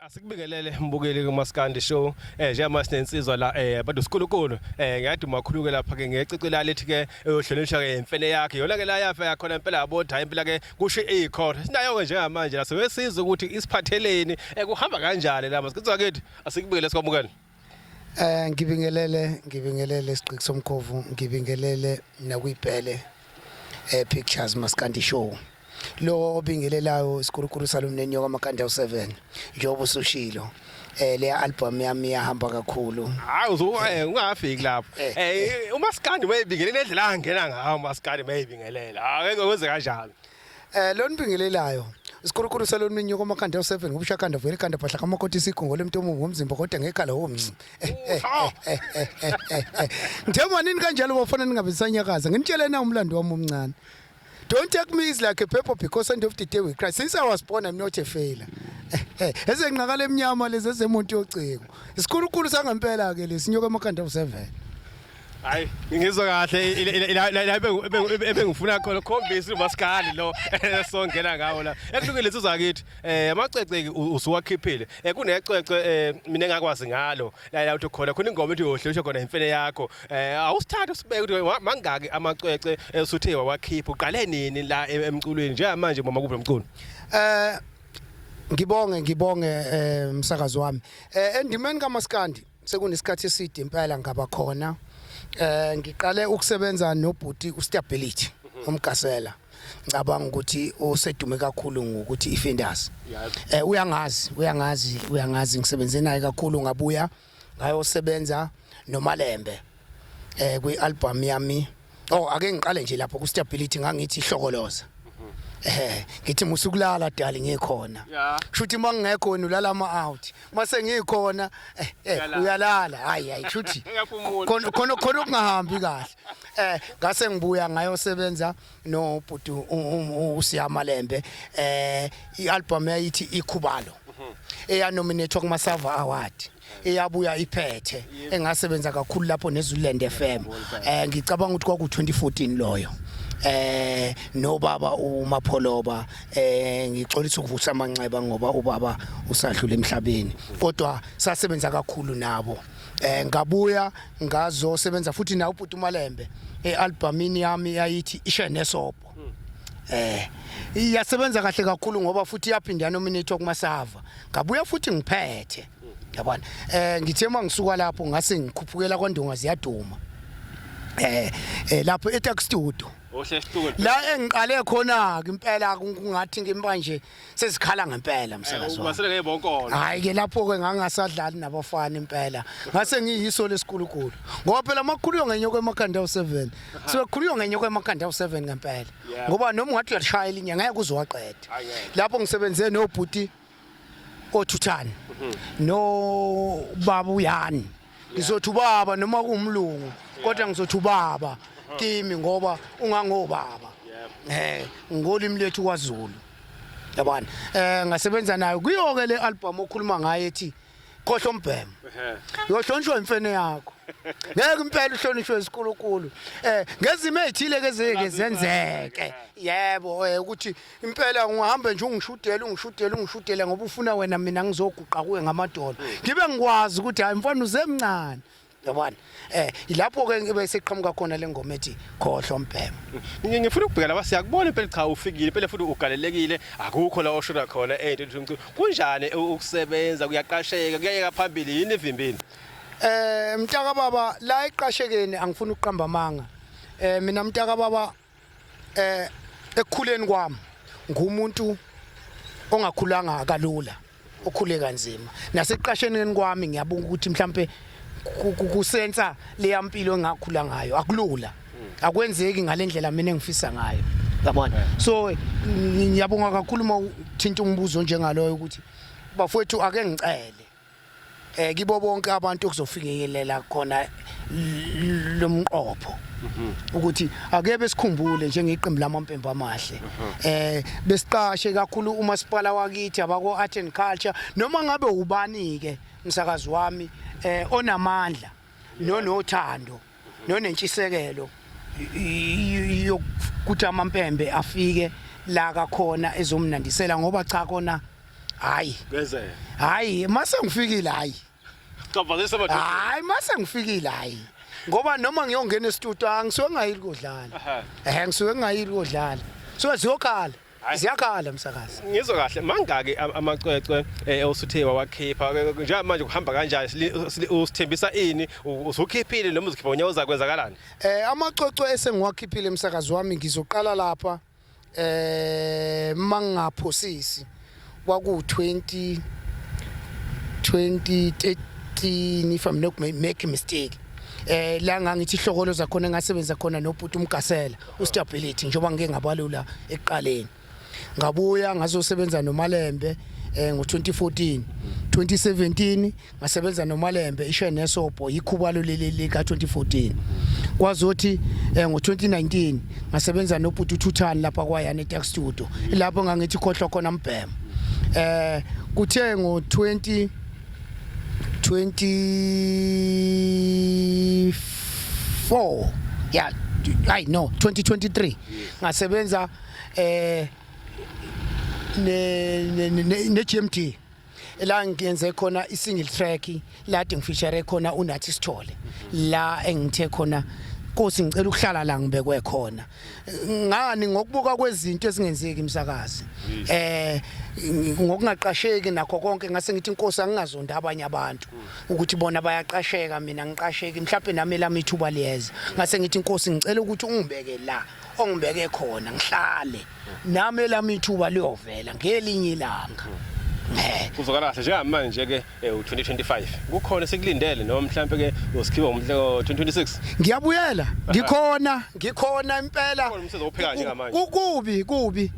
Asikubingelele mbukeli kuMaskandi show njengoba sinensizwa la bantu sikhulukhulu ngiyathi makhuluke lapha ke ngecicela lethi ke uyohlolisha ke imfene yakhe yona ke la yafa yakhona impela yabodha impela ke kusho ikhona sinayo ke njengamanje la sewesiza ukuthi isiphatheleni kuhamba kanjani la masikuzwa kethi asikubingelele sikwamukela ngibingelele isiqiki somkhovu ngibingelele nakuyibhele pictures Maskandi show lo obingelelayo isikhulukhulu salomnenyo kaMakhanda u7 njengoba usushilo le album yami yahamba kakhulu hayi ungafiki lapho uMaskandi mayibingelela endlela angena ngayo uMaskandi mayibingelela akenge kwenze kanjalo lo nibingelelayo isikhulukhulu salomnenyo kaMakhanda u7 ngobushakanda vele kanda phahla kamakoti sikhongole umntomu ngomzimba kodwa ngekhala womnci njengoba nini kanjalo bafana ningabisanyakaza nginitshele na umlando wami omncane. Don't take me as like a pepper because end of the day we cry. Since I was born, I'm not a failure. Ese nginqakala eminyama lezi ezemuntu yociko. Isikhulukhulu sangempela ke lesinyoka eMakhanda u7. Hayi ngizwe kahle la ebengifuna khona khombisi uMaskandi lo songena ngawo la. Ekulungile insizwa kithi amacece usuwakhiphile. Kunecece mina engakwazi ngalo la uthi khona ingoma ethi yohlisha khona imfene yakho. Awusithatha usibeke ukuthi mangaki amacece esuthe wakhipha uqale nini la emculweni njengamanje mama kuphi umculo. Ngibonge umsakazi wami. Endimeni kaMaskandi sekunesikhathi eside impela ngaba khona. Ngiqale ukusebenza nobhuti uStability umgasela ngicabanga ukuthi osedume kakhulu ngokuthi iFenders uyangazi ngisebenze naye kakhulu ngabuya ngayosebenza noMalembe kwi-album yami ake ngiqale nje lapho kuStability ngangithi ihlokoloza ngithi musukulala dali ngikhona shuthi mangekho wena ulala ama out mase ngikhona uyalala hayi shuthi khona kungahambi kahle ngase ngibuya ngayosebenza no bhuti uSiyamalembe ialbum yayithi ikhubalo nominated kumaSava Award eyabuya iphethe engasebenza kakhulu lapho neZululand FM ngicabanga ukuthi kwaku 2014 loyo no baba uMapholoba ngixolisa ukuvusa amanxeba ngoba ubaba usadlula emhlabeni kodwa sasebenza kakhulu nabo ngabuya ngazosebenza futhi na ubhuti uMalembe albumini yami yayithi ishe nesobho iyasebenza kahle kakhulu ngoba futhi yaphinda nominated kumaSava ngabuya futhi ngiphethe yabona ngithe mangisuka lapho ngase ngikhuphukela kwaNdonga ziyaduma lapho eTax Studio la engiqale khona ke impela kungathi ngimbanje sezikhala ngempela msakazi wami ubasele ngebonkolo hayi ke lapho ke ngangasadlali nabafana impela ngase ngiyiso lesikhulukhulu ngoba phela makhuluyo ngenyoko eMakhanda u7 sibekhuluyo ngenyoko eMakhanda u7 ngempela ngoba noma ungathi uyashaya ilinye ngeke uzowaqeda lapho ngisebenze nobhuti oThuthani no baba uyani ngizothi ubaba noma kuumlungu kodwa ngizothi ubaba kimi ngoba ungangobaba ngolimi lethu kwaZulu yabona ngasebenza nayo kuyoke le album okhuluma ngayo ethi khohlo umbhemo yohlonishwa imfene yakho ngeke impela uhlonishwe isikhulukhulu ngezimo ezithile ke zenzeke yebo ukuthi impela ungahambe nje ungishudele ngoba ufuna wena mina ngizoguqa kuwe ngamadolo ngibe ngikwazi ukuthi hayi mfana uzemncane yabona ilapho ke ngibe seqhamuka khona lengoma ethi khohlo umbhemo ngifuna ukubheka la siyakubona impela cha ufikile impela futhi ugalelekile akukho la oshona khona umculo kunjani ukusebenza kuyaqasheka kuyeka phambili yini ivimbini mntaka baba la eqashekeni angifuni ukuqamba amanga mina mntaka baba ekukhuleni kwami ngumuntu ongakhulanga kalula okhule kanzima naseqasheneni kwami ngiyabonga ukuthi mhlambe kusensa leyampilo engakhula ngayo akulula akwenzeki ngalendlela mina engifisa ngayo yabona so ngiyabonga kakhulu mawuthinta umbuzo njengaloyo ukuthi bafowethu ake ngicele kibo bonke abantu okuzofikelela khona lomqopho ukuthi ake besikhumbule njengeqembu lamampembe amahle besiqashe kakhulu umasipala wakithi abako art and culture noma ngabe ubani ke umsakazi wami onamandla nonothando nonentshisekelo yokuthi amampembe afike la kakhona ezomnandisela ngoba cha kona hayi mase ngifikile hayi Cabazisa madoda. hayi mase ngifikile hayi ngoba noma ngiyongena e-studio angisuke ngayili kodlala ngisuke ngayili kodlala so siyokhala siyakhala msakazi Ngizwe kahle mangaki amacwecwe osuthe wawakhipha njengoba manje kuhamba kanjani usithembisa ini usukhiphile noma uzikhipha unyawo zakwenzakalani amacwecwe esengiwakhiphile emsakazi wami ngizoqala lapha mangaphosisi kwaku 2013 if I'm not make a mistake la ngangithi ihlokolo zakhona ngasebenza khona nobhuti umgasela ustability njengoba ngeke ngabalula ekuqaleni ngabuya ngazosebenza noMalembe ngo2014 2017 ngasebenza noMalembe ishenesobho ikhubalo leli ka 2014 kwazothi ngo2019 ngasebenza nobhuti uThuthani lapha kwaYane Tech Studio lapho ngangithi khohlwa khona mbhema kuthe ngo20 2023 ngasebenza ne GMT la ngiyenze khona i-single track la ngifeature khona uNathi Sithole la engithe khona Nkosi ngicela ukuhlala la ngibekwe khona ngani ngokubuka kwezinto ezingenzeki imsakazi ngokungaqasheki nakho konke ngase ngithi Nkosi angingazonda abanye abantu ukuthi bona bayaqasheka mina ngiqasheki mhlawumbe nami lami ithuba liyeza ngase ngithi Nkosi ngicela ukuthi ungibeke la ongibeke khona ngihlale nami lami ithuba liyovela ngelinye ilanga Kuzokala kahle njengamanje ke u2025 kukhona sekulindele noma mhlambe ke usikhiwa umhla 2026 ngiyabuyela ngikhona impela umsebenzi opheka njengamanje kubi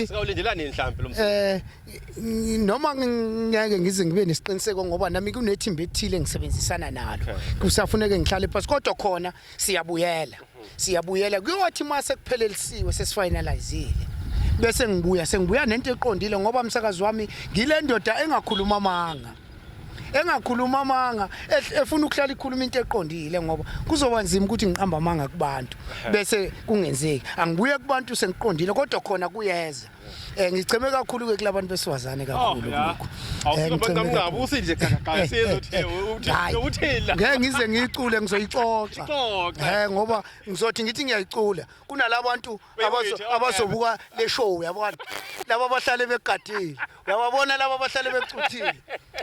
sawulindelani mhlambe lo msebenzi noma ngeke ngize ngibe nesiqiniseko ngoba nami kunethimba ethile ngisebenzisana nalo kusafuneka ngihlale phansi kodwa khona siyabuyela kuyothi mase kuphelelisiwe sesifinalizile bese sengibuya nento eqondile ngoba umsakazi wami ngile ndoda engakhuluma amanga efuna ukuhlala ikhuluma into eqondile ngoba kuzoba nzima ukuthi ngiqamba amanga kubantu bese kungenzeki angibuye kubantu sengiqondile kodwa khona kuyeza ngicheme kakhulu ke kulabantu besifazane kakhulu lokho awubangamngabi usindle gaga siyezothi uthela ngeke ngize ngicule ngizoyixoxa ngoba ngizothi ngithi ngiyayicula kunalabantu abazobuka le show yabona laba abahlale begadile uyababona laba abahlale becuthile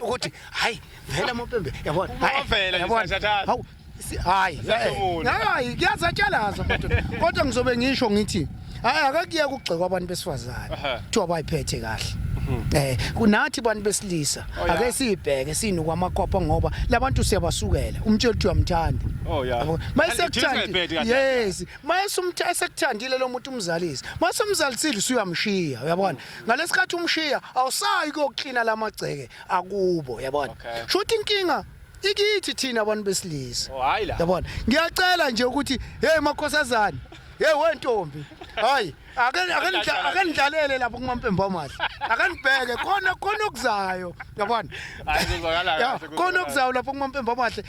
ukuthi hayi vela Mapembe yabona hayi kuyazatshalazwa kodwa ngizobe ngisho ngithi akakuye ukugxeka abantu besifazane kuthiwa bayiphethe kahle kunathi abantu besilisa ake sibheke sinokwamakhopa ngoba labantu siyabasukela umtshela uthi uyamthanda mayesekuthanda yes mayesumthatha sekuthandile lo muntu umzalisi masomzalisile usuyamshiya uyabona ngalesikhathi umshiya awusayi kokuklina lamagceke akubo yabona shothi inkinga ikithi thina abantu besilisa yabona ngiyacela nje ukuthi hey makhosazana wentombi hayi akanidlalele lapho kuMampembe amahle akanibheke khona okuzayo yabona khona okuzayo lapho kuMampembe amahle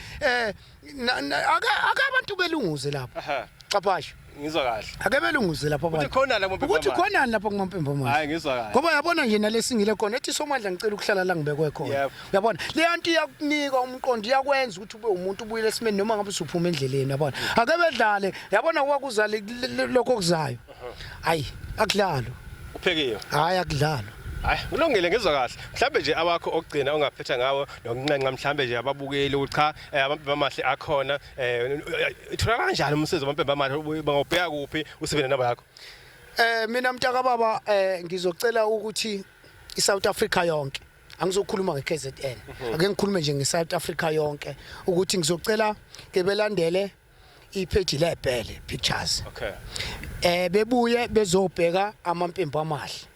akabantu belunguze lapho capasha ngizwa kahle ake belunguze lapho abantu ukuthi khona lapho kuMampembe amahle hayi ngizwa kahle ngoba yabona nje nalesingile khona ethi Somandla ngicela ukuhlala la ngibekwe khona yabona le yanto iyakunika umqondo iyakwenza ukuthi ube umuntu ubuyele esimeni noma ngabe usuphuma endleleni yabona ake bedlale yabona kwakuzale lokho kuzayo hayi akudlalo uphekiwe hayi akudlalo hayi kulungile ngizwa kahle mhlambe nje abakho okugcina ongaphetha ngawo nokunqenqa mhlambe nje ababukeli ukuthi cha abampembe amahle akhona ithola kanjani umsebenzi wabampembe amahle bangobheka kuphi usebenza nabo yakho mina mntaka baba ngizocela ukuthi iSouth Africa yonke angizokhuluma ngeKZN ake ngikhulume nje ngeSouth Africa yonke ukuthi ngizocela ke belandele ipage leBhele Pictures bebuye bezobheka amampembe amahle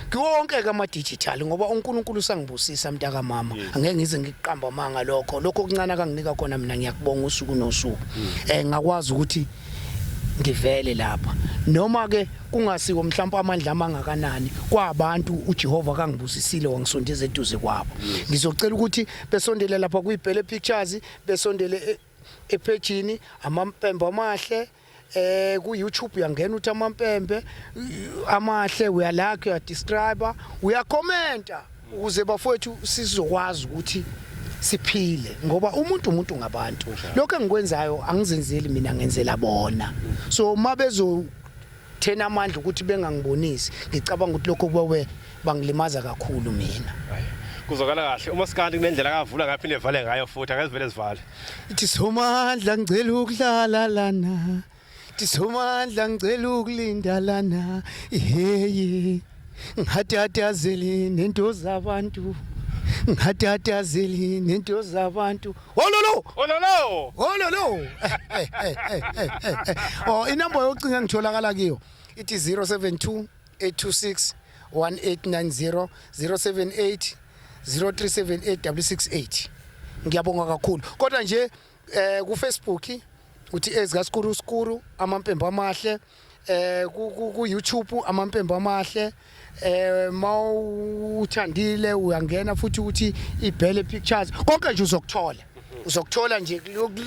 konke kama digital ngoba uNkulunkulu usangibusisa mntaka mama angeke ngize ngiqamba amanga lokho kuncane kanginika khona mina ngiyakubonga usuku nosuku ngakwazi ukuthi ngivele lapha noma ke kungasiko mhlawumbe amandla amangakanani kwabantu uJehova kangibusisile wangisondeza eduze kwabo ngizocela ukuthi besondele lapha kuyiBhele Pictures besondele epagini amampembe amahle ku YouTube uyangena uthi amampembe amahle uyalike uyadescribe uyakomenta ukuze bafowethu sizokwazi ukuthi siphile ngoba umuntu ngabantu lokho engikwenzayo angizenzeli mina ngenzela bona so mabezo thena amandla ukuthi bengangibonisi ngicabanga ukuthi lokho kube bangilimaza kakhulu mina kuzokala kahle uMaskandi kunendlela akavula ngaphinde evale ngayo futhi akazivele sivale ithi somandla ngicela ukudlala lana ithi somandla ngicela ukulinda lana hey ngihatatazeli nento zabantu ngihatatazeli nento zabantu ololo oh inamba yocinga ngitholakala kiyo ithi 072 826 1890 078 0378 ngiyabonga kakhulu kodwa nje ku Facebook uthi ezikaskuru amampembo amahle ku YouTube amampembo amahle mawuthandile uyangena futhi uthi ibhele pictures konke nje uzokuthola nje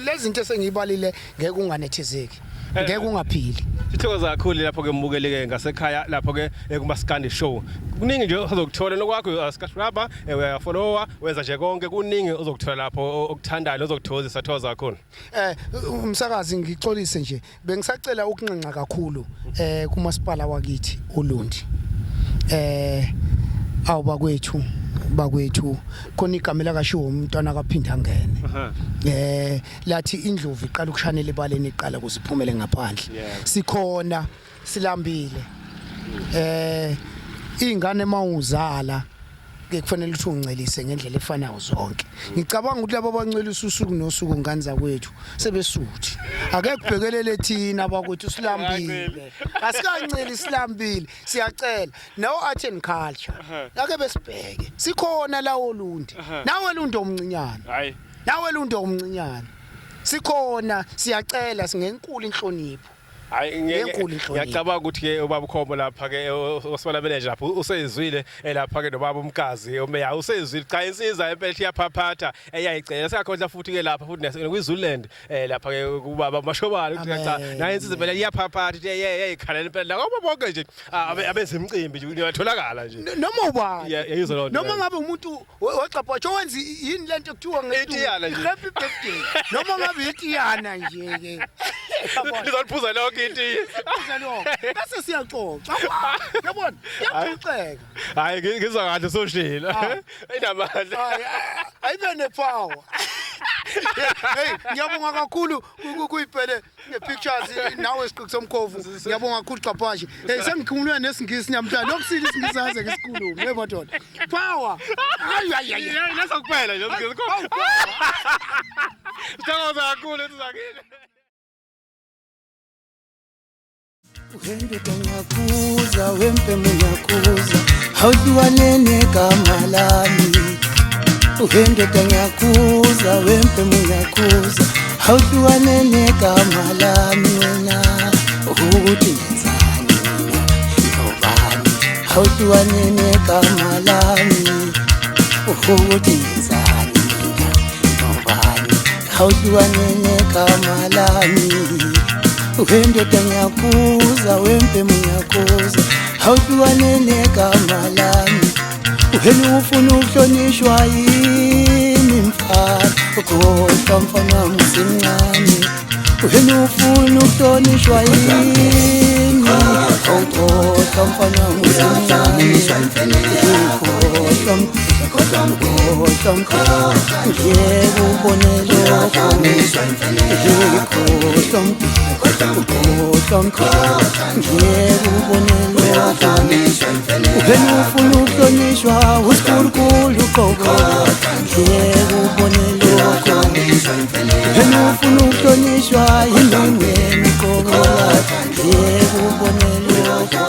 lezi zinto esengiyibalile ngeke unganethezeki ngeke ungaphili sithokoza kakhulu lapho ke mbukeleke ngasekhaya lapho ke kuMaskandi show kuningi nje ozokuthola nokwakho subscriber uyafollowa wenza nje konke kuningi ozokuthola lapho okuthandayo ozokuthokozisa thoza kakhulu umsakazi ngixolise nje bengisacela ukunxenxa kakhulu kumasipala wakithi uLundi bakwethu khona igama lakashiwo umntwana akaphinda angene lathi indlovu iqala ukushanela ebaleni iqala kuziphumele ngaphandle sikhona silambile ingane mawuzala ke kufanele ukuthi ungicelise ngendlela efanayo zonke ngicabanga ukuthi labo abancelisa usuku nosuku ngane zakwethu sebesuthi ake kubhekelele thina abakwethu silambile asikanceli silambile siyacela no art and culture ake besibheke sikhona la oLundi nawe Lundi omncinyane hayi nawe Lundi omncinyane sikhona siyacela singenkulu inhlonipho hayi ngiyacabanga ukuthi ke ubaba uKhombo lapha ke osibala manager lapha usezwile lapha ke nobaba umkazi omeya usezwile cha insiza empela iyaphaphatha eyayicela seyakhonza futhi ke lapha futhi kwiZululand lapha ke kubaba mashobala ukuthi cha nayo insiza impela iyaphaphatha ithi yeyikhala impela ngoba bonke nje abezemicimbi nje uyatholakala nje noma ubani yayizwa lonto noma ngabe umuntu waqapha wenza yini lento ekuthiwa ngetiyana happy birthday noma ngabe itiyana nje ke ngizoliphuza lonke into bese siyaxoxa yabona yaxoxeka hayi ngizwa kahle soshila ayinamandla ayibe nepower hey ngiyabonga kakhulu kuyiphele nepictures nawe isiqiki somkhovu ngiyabonga kakhulu Xaphashe hey sengikhuluma nesingisi namhlanje lokusile isingisi haze ke sikhulume hey madoda power hayi nasokuphela nje ngizikho sithokoza kakhulu etsakile Uhende tanyakuza wempe munyakuza haujuwanene kama lami Uhende tanyakuza wempe munyakuza haujuwanene kama lami wena Uhuti nenzani nobani haujuwanene kama lami Uhuti nenzani nobani haujuwanene kama lami Uhende tanyakuza wempe munyakuza haujuwanene kama lami Uheni ufuna ukuhlonishwa yini mfana ukhohlwa mfana msincane Uheni ufuna ukuhlonishwa yini ukhohlwa mfana msincane ukhohlwa ngeke ubone lokho Uheni ufuna ukuhlonishwa usikhulukhulu uqobo ngeke ubone lokho Uheni ufuna ukuhlonishwa yini uqobo ngeke ubone lokho